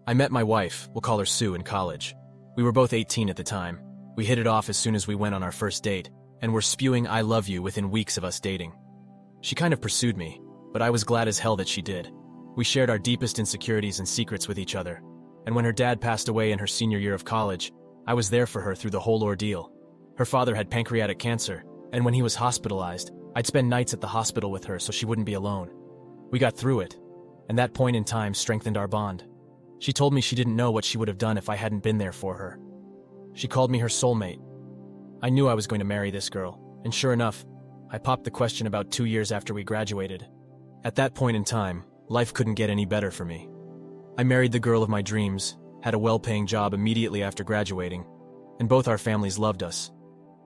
I met my wife, we'll call her Sue, in college. We were both 18 at the time. We hit it off as soon as we went on our first date, and were spewing "I love you" within weeks of us dating. She kind of pursued me, but I was glad as hell that she did. We shared our deepest insecurities and secrets with each other, and when her dad passed away in her senior year of college, I was there for her through the whole ordeal. Her father had pancreatic cancer, and when he was hospitalized, I'd spend nights at the hospital with her so she wouldn't be alone. We got through it, and that point in time strengthened our bond. She told me she didn't know what she would have done if I hadn't been there for her. She called me her soulmate. I knew I was going to marry this girl, and sure enough, I popped the question about 2 years after we graduated. At that point in time, life couldn't get any better for me. I married the girl of my dreams, had a well-paying job immediately after graduating, and both our families loved us.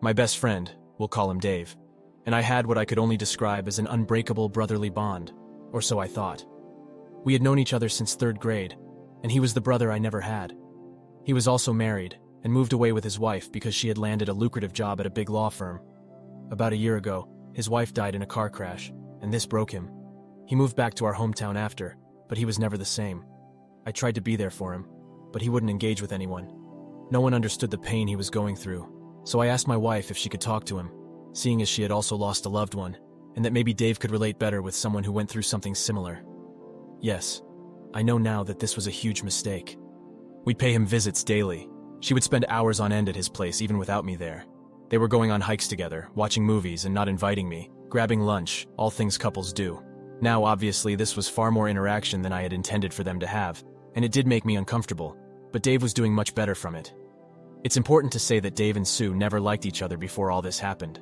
My best friend, we'll call him Dave, and I had what I could only describe as an unbreakable brotherly bond, or so I thought. We had known each other since 3rd grade, and he was the brother I never had. He was also married, and moved away with his wife because she had landed a lucrative job at a big law firm. About a year ago, his wife died in a car crash, and this broke him. He moved back to our hometown after, but he was never the same. I tried to be there for him, but he wouldn't engage with anyone. No one understood the pain he was going through, so I asked my wife if she could talk to him, seeing as she had also lost a loved one, and that maybe Dave could relate better with someone who went through something similar. Yes, I know now that this was a huge mistake. We'd pay him visits daily. She would spend hours on end at his place even without me there. They were going on hikes together, watching movies and not inviting me, grabbing lunch, all things couples do. Now, obviously, this was far more interaction than I had intended for them to have, and it did make me uncomfortable, but Dave was doing much better from it. It's important to say that Dave and Sue never liked each other before all this happened.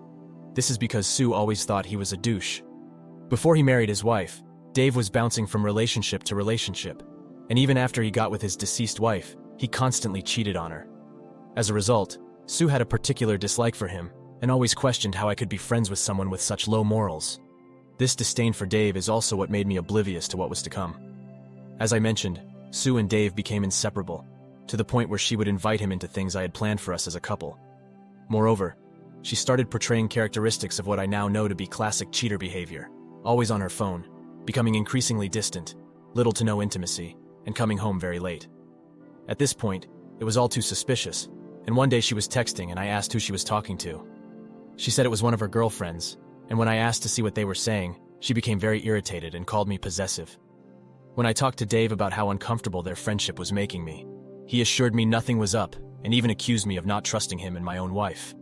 This is because Sue always thought he was a douche. Before he married his wife, Dave was bouncing from relationship to relationship, and even after he got with his deceased wife, he constantly cheated on her. As a result, Sue had a particular dislike for him, and always questioned how I could be friends with someone with such low morals. This disdain for Dave is also what made me oblivious to what was to come. As I mentioned, Sue and Dave became inseparable, to the point where she would invite him into things I had planned for us as a couple. Moreover, she started portraying characteristics of what I now know to be classic cheater behavior, always on her phone, becoming increasingly distant, little to no intimacy, and coming home very late. At this point, it was all too suspicious, and one day she was texting and I asked who she was talking to. She said it was one of her girlfriends, and when I asked to see what they were saying, she became very irritated and called me possessive. When I talked to Dave about how uncomfortable their friendship was making me, he assured me nothing was up and even accused me of not trusting him and my own wife.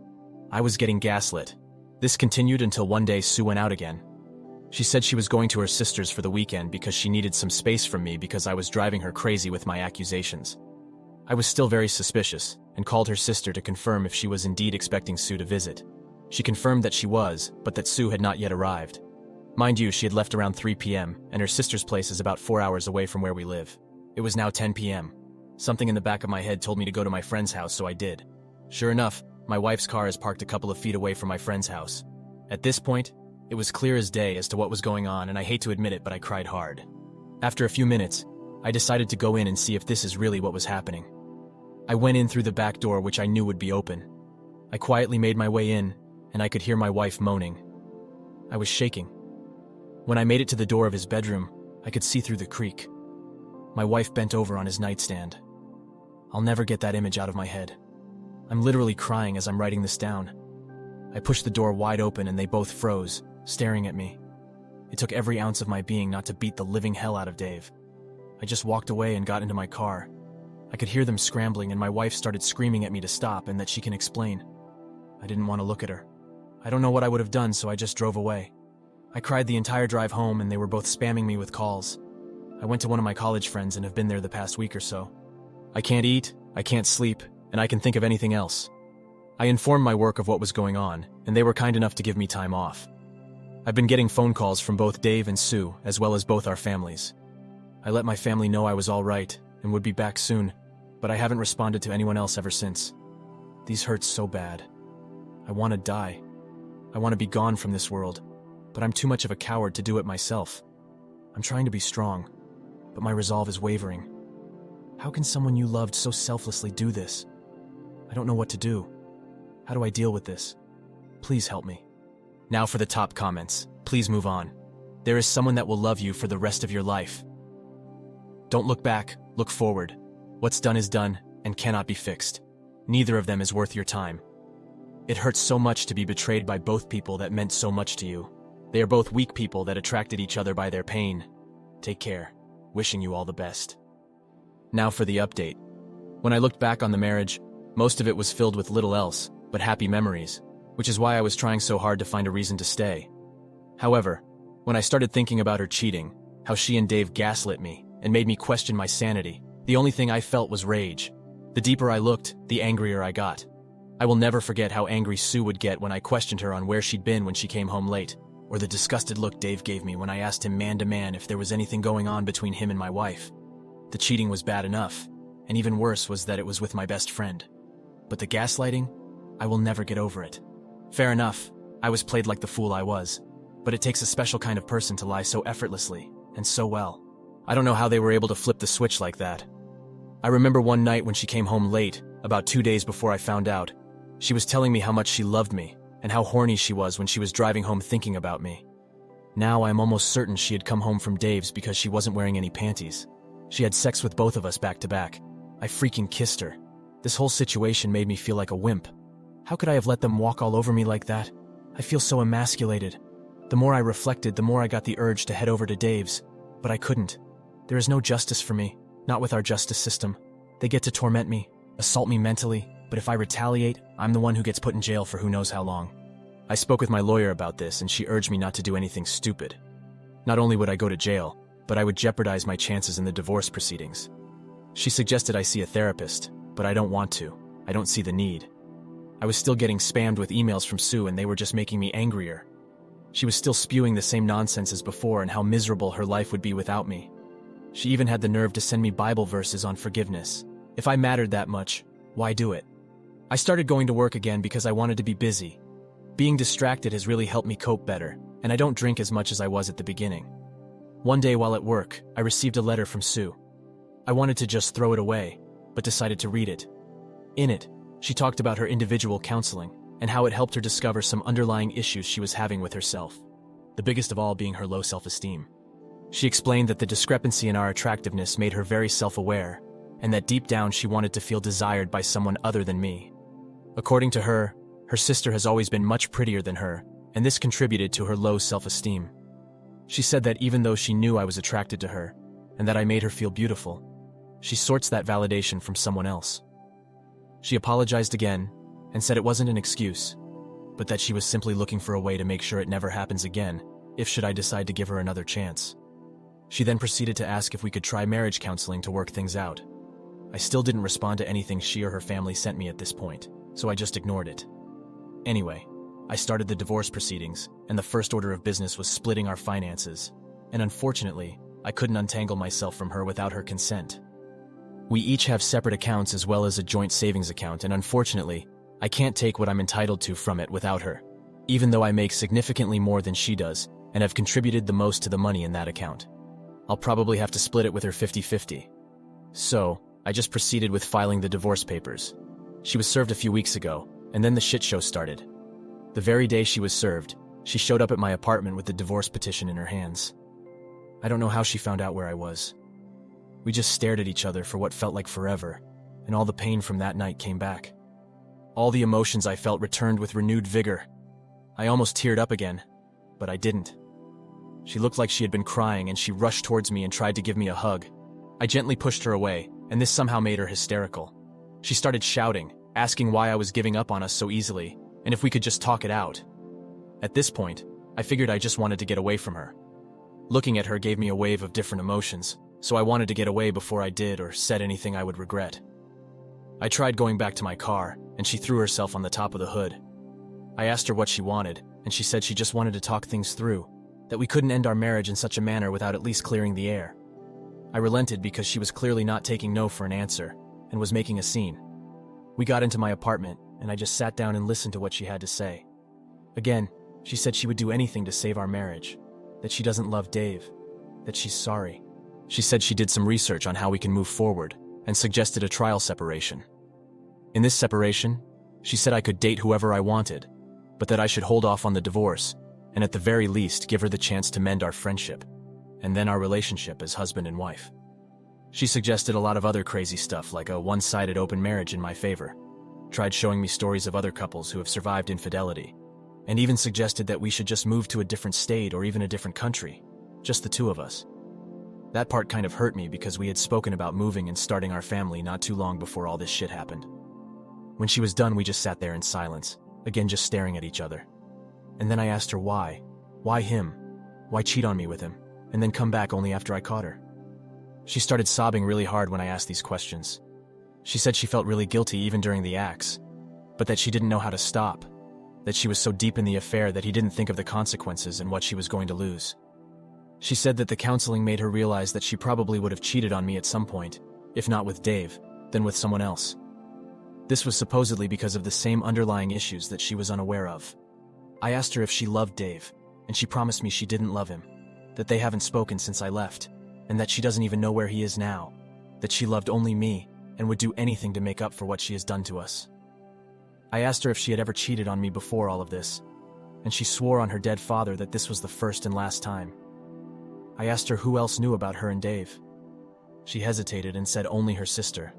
I was getting gaslit. This continued until one day Sue went out again. She said she was going to her sister's for the weekend because she needed some space from me because I was driving her crazy with my accusations. I was still very suspicious and called her sister to confirm if she was indeed expecting Sue to visit. She confirmed that she was, but that Sue had not yet arrived. Mind you, she had left around 3 p.m., and her sister's place is about 4 hours away from where we live. It was now 10 p.m. Something in the back of my head told me to go to my friend's house, so I did. Sure enough, my wife's car is parked a couple of feet away from my friend's house. At this point, it was clear as day as to what was going on, and I hate to admit it, but I cried hard. After a few minutes, I decided to go in and see if this is really what was happening. I went in through the back door, which I knew would be open. I quietly made my way in, and I could hear my wife moaning. I was shaking. When I made it to the door of his bedroom, I could see through the creak. My wife bent over on his nightstand. I'll never get that image out of my head. I'm literally crying as I'm writing this down. I pushed the door wide open and they both froze, staring at me. It took every ounce of my being not to beat the living hell out of Dave. I just walked away and got into my car. I could hear them scrambling and my wife started screaming at me to stop and that she can explain. I didn't want to look at her. I don't know what I would have done, so I just drove away. I cried the entire drive home and they were both spamming me with calls. I went to one of my college friends and have been there the past week or so. I can't eat, I can't sleep, and I can think of anything else. I informed my work of what was going on, and they were kind enough to give me time off. I've been getting phone calls from both Dave and Sue, as well as both our families. I let my family know I was all right and would be back soon, but I haven't responded to anyone else ever since. These hurt so bad. I want to die. I want to be gone from this world, but I'm too much of a coward to do it myself. I'm trying to be strong, but my resolve is wavering. How can someone you loved so selflessly do this? I don't know what to do. How do I deal with this? Please help me. Now for the top comments. Please move on. There is someone that will love you for the rest of your life. Don't look back, look forward. What's done is done and cannot be fixed. Neither of them is worth your time. It hurts so much to be betrayed by both people that meant so much to you. They are both weak people that attracted each other by their pain. Take care. Wishing you all the best. Now for the update. When I looked back on the marriage, most of it was filled with little else but happy memories, which is why I was trying so hard to find a reason to stay. However, when I started thinking about her cheating, how she and Dave gaslit me and made me question my sanity, the only thing I felt was rage. The deeper I looked, the angrier I got. I will never forget how angry Sue would get when I questioned her on where she'd been when she came home late, or the disgusted look Dave gave me when I asked him man to man if there was anything going on between him and my wife. The cheating was bad enough, and even worse was that it was with my best friend. But the gaslighting? I will never get over it. Fair enough, I was played like the fool I was, but it takes a special kind of person to lie so effortlessly, and so well. I don't know how they were able to flip the switch like that. I remember one night when she came home late, about 2 days before I found out. She was telling me how much she loved me, and how horny she was when she was driving home thinking about me. Now I am almost certain she had come home from Dave's because she wasn't wearing any panties. She had sex with both of us back to back. I freaking kissed her. This whole situation made me feel like a wimp. How could I have let them walk all over me like that? I feel so emasculated. The more I reflected, the more I got the urge to head over to Dave's, but I couldn't. There is no justice for me, not with our justice system. They get to torment me, assault me mentally, but if I retaliate, I'm the one who gets put in jail for who knows how long. I spoke with my lawyer about this and she urged me not to do anything stupid. Not only would I go to jail, but I would jeopardize my chances in the divorce proceedings. She suggested I see a therapist, but I don't want to. I don't see the need. I was still getting spammed with emails from Sue and they were just making me angrier. She was still spewing the same nonsense as before and how miserable her life would be without me. She even had the nerve to send me Bible verses on forgiveness. If I mattered that much, why do it? I started going to work again because I wanted to be busy. Being distracted has really helped me cope better, and I don't drink as much as I was at the beginning. One day while at work, I received a letter from Sue. I wanted to just throw it away, but decided to read it. In it, she talked about her individual counseling and how it helped her discover some underlying issues she was having with herself, the biggest of all being her low self-esteem. She explained that the discrepancy in our attractiveness made her very self-aware, and that deep down she wanted to feel desired by someone other than me. According to her, her sister has always been much prettier than her, and this contributed to her low self-esteem. She said that even though she knew I was attracted to her, and that I made her feel beautiful, she sorts that validation from someone else. She apologized again, and said it wasn't an excuse, but that she was simply looking for a way to make sure it never happens again, if should I decide to give her another chance. She then proceeded to ask if we could try marriage counseling to work things out. I still didn't respond to anything she or her family sent me at this point, so I just ignored it. Anyway, I started the divorce proceedings, and the first order of business was splitting our finances, and unfortunately, I couldn't untangle myself from her without her consent. We each have separate accounts as well as a joint savings account, and unfortunately, I can't take what I'm entitled to from it without her, even though I make significantly more than she does and have contributed the most to the money in that account. I'll probably have to split it with her 50-50. So, I just proceeded with filing the divorce papers. She was served a few weeks ago, and then the shit show started. The very day she was served, she showed up at my apartment with the divorce petition in her hands. I don't know how she found out where I was. We just stared at each other for what felt like forever, and all the pain from that night came back. All the emotions I felt returned with renewed vigor. I almost teared up again, but I didn't. She looked like she had been crying and she rushed towards me and tried to give me a hug. I gently pushed her away, and this somehow made her hysterical. She started shouting, asking why I was giving up on us so easily, and if we could just talk it out. At this point, I figured I just wanted to get away from her. Looking at her gave me a wave of different emotions, so I wanted to get away before I did or said anything I would regret. I tried going back to my car, and she threw herself on the top of the hood. I asked her what she wanted, and she said she just wanted to talk things through, that we couldn't end our marriage in such a manner without at least clearing the air. I relented because she was clearly not taking no for an answer, and was making a scene. We got into my apartment, and I just sat down and listened to what she had to say. Again, she said she would do anything to save our marriage, that she doesn't love Dave, that she's sorry. She said she did some research on how we can move forward, and suggested a trial separation. In this separation, she said I could date whoever I wanted, but that I should hold off on the divorce, and at the very least give her the chance to mend our friendship, and then our relationship as husband and wife. She suggested a lot of other crazy stuff like a one-sided open marriage in my favor, tried showing me stories of other couples who have survived infidelity, and even suggested that we should just move to a different state or even a different country, just the two of us. That part kind of hurt me because we had spoken about moving and starting our family not too long before all this shit happened. When she was done, we just sat there in silence, again just staring at each other. And then I asked her why. Why him? Why cheat on me with him, and then come back only after I caught her? She started sobbing really hard when I asked these questions. She said she felt really guilty even during the acts, but that she didn't know how to stop, that she was so deep in the affair that he didn't think of the consequences and what she was going to lose. She said that the counseling made her realize that she probably would have cheated on me at some point, if not with Dave, then with someone else. This was supposedly because of the same underlying issues that she was unaware of. I asked her if she loved Dave, and she promised me she didn't love him, that they haven't spoken since I left, and that she doesn't even know where he is now, that she loved only me and would do anything to make up for what she has done to us. I asked her if she had ever cheated on me before all of this, and she swore on her dead father that this was the first and last time. I asked her who else knew about her and Dave. She hesitated and said only her sister,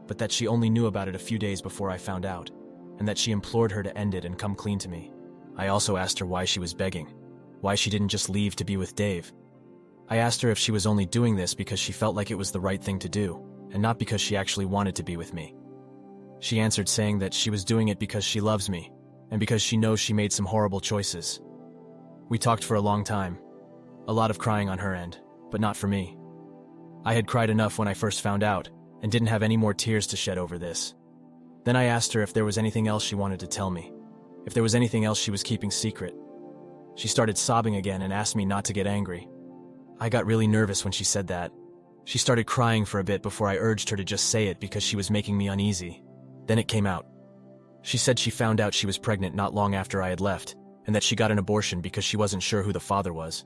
but that she only knew about it a few days before I found out, and that she implored her to end it and come clean to me. I also asked her why she was begging, why she didn't just leave to be with Dave. I asked her if she was only doing this because she felt like it was the right thing to do, and not because she actually wanted to be with me. She answered saying that she was doing it because she loves me, and because she knows she made some horrible choices. We talked for a long time. A lot of crying on her end, but not for me. I had cried enough when I first found out, and didn't have any more tears to shed over this. Then I asked her if there was anything else she wanted to tell me, if there was anything else she was keeping secret. She started sobbing again and asked me not to get angry. I got really nervous when she said that. She started crying for a bit before I urged her to just say it because she was making me uneasy. Then it came out. She said she found out she was pregnant not long after I had left, and that she got an abortion because she wasn't sure who the father was.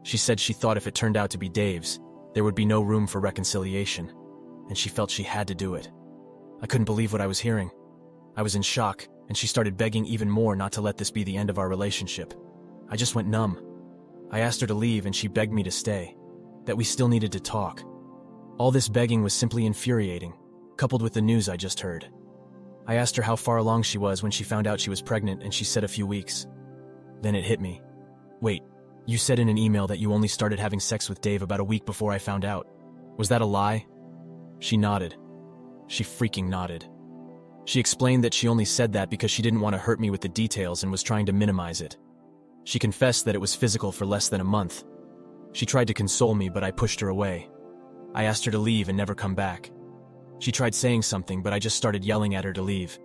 She said she thought if it turned out to be Dave's, there would be no room for reconciliation, and she felt she had to do it. I couldn't believe what I was hearing. I was in shock, and she started begging even more not to let this be the end of our relationship. I just went numb. I asked her to leave and she begged me to stay, that we still needed to talk. All this begging was simply infuriating, coupled with the news I just heard. I asked her how far along she was when she found out she was pregnant and she said a few weeks. Then it hit me. Wait, you said in an email that you only started having sex with Dave about a week before I found out. Was that a lie? She nodded. She freaking nodded. She explained that she only said that because she didn't want to hurt me with the details and was trying to minimize it. She confessed that it was physical for less than a month. She tried to console me, but I pushed her away. I asked her to leave and never come back. She tried saying something, but I just started yelling at her to leave.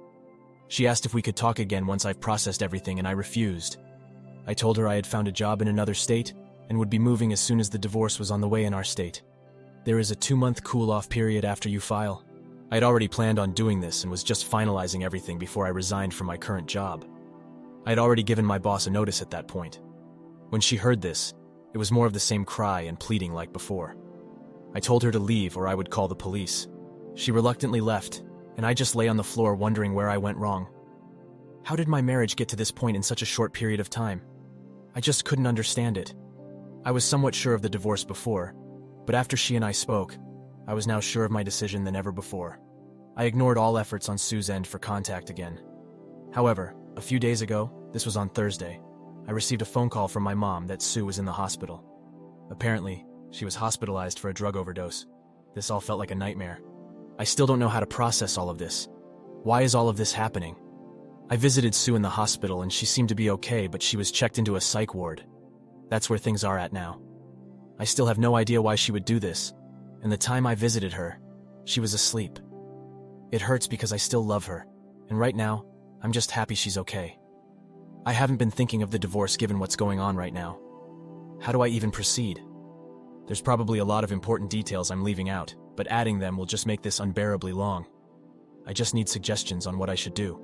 She asked if we could talk again once I've processed everything, and I refused. I told her I had found a job in another state and would be moving as soon as the divorce was on the way in our state. There is a 2-month cool-off period after you file. I had already planned on doing this and was just finalizing everything before I resigned from my current job. I had already given my boss a notice at that point. When she heard this, it was more of the same cry and pleading like before. I told her to leave or I would call the police. She reluctantly left, and I just lay on the floor wondering where I went wrong. How did my marriage get to this point in such a short period of time? I just couldn't understand it. I was somewhat sure of the divorce before, but after she and I spoke, I was now sure of my decision than ever before. I ignored all efforts on Sue's end for contact again. However, a few days ago, this was on Thursday, I received a phone call from my mom that Sue was in the hospital. Apparently, she was hospitalized for a drug overdose. This all felt like a nightmare. I still don't know how to process all of this. Why is all of this happening? I visited Sue in the hospital and she seemed to be okay, but she was checked into a psych ward. That's where things are at now. I still have no idea why she would do this, and the time I visited her, she was asleep. It hurts because I still love her, and right now, I'm just happy she's okay. I haven't been thinking of the divorce given what's going on right now. How do I even proceed? There's probably a lot of important details I'm leaving out, but adding them will just make this unbearably long. I just need suggestions on what I should do.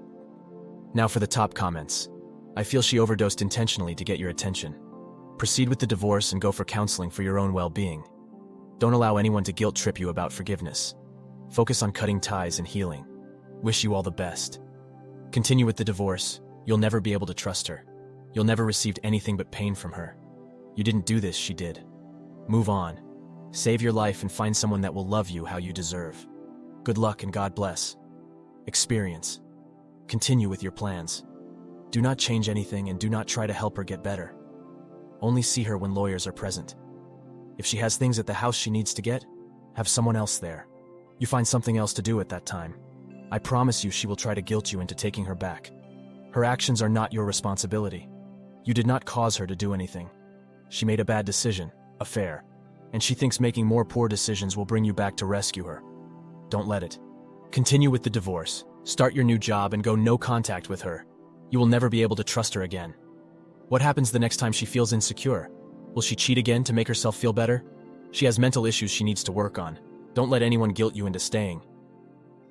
Now for the top comments. I feel she overdosed intentionally to get your attention. Proceed with the divorce and go for counseling for your own well-being. Don't allow anyone to guilt trip you about forgiveness. Focus on cutting ties and healing. Wish you all the best. Continue with the divorce. You'll never be able to trust her. You'll never receive anything but pain from her. You didn't do this, she did. Move on. Save your life and find someone that will love you how you deserve. Good luck and God bless. Experience. Continue with your plans. Do not change anything and do not try to help her get better. Only see her when lawyers are present. If she has things at the house she needs to get, have someone else there. You find something else to do at that time. I promise you she will try to guilt you into taking her back. Her actions are not your responsibility. You did not cause her to do anything. She made a bad decision, affair, and she thinks making more poor decisions will bring you back to rescue her. Don't let it. Continue with the divorce, start your new job, and go no contact with her. You will never be able to trust her again. What happens the next time she feels insecure? Will she cheat again to make herself feel better? She has mental issues she needs to work on. Don't let anyone guilt you into staying.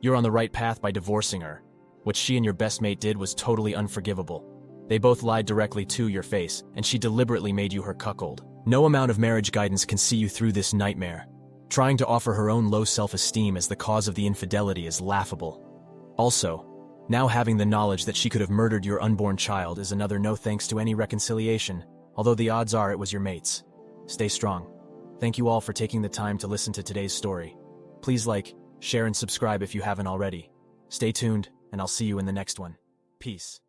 You're on the right path by divorcing her. What she and your best mate did was totally unforgivable. They both lied directly to your face, and she deliberately made you her cuckold. No amount of marriage guidance can see you through this nightmare. Trying to offer her own low self-esteem as the cause of the infidelity is laughable. Also, now having the knowledge that she could have murdered your unborn child is another no thanks to any reconciliation, although the odds are it was your mate's. Stay strong. Thank you all for taking the time to listen to today's story. Please like, share, and subscribe if you haven't already. Stay tuned, and I'll see you in the next one. Peace.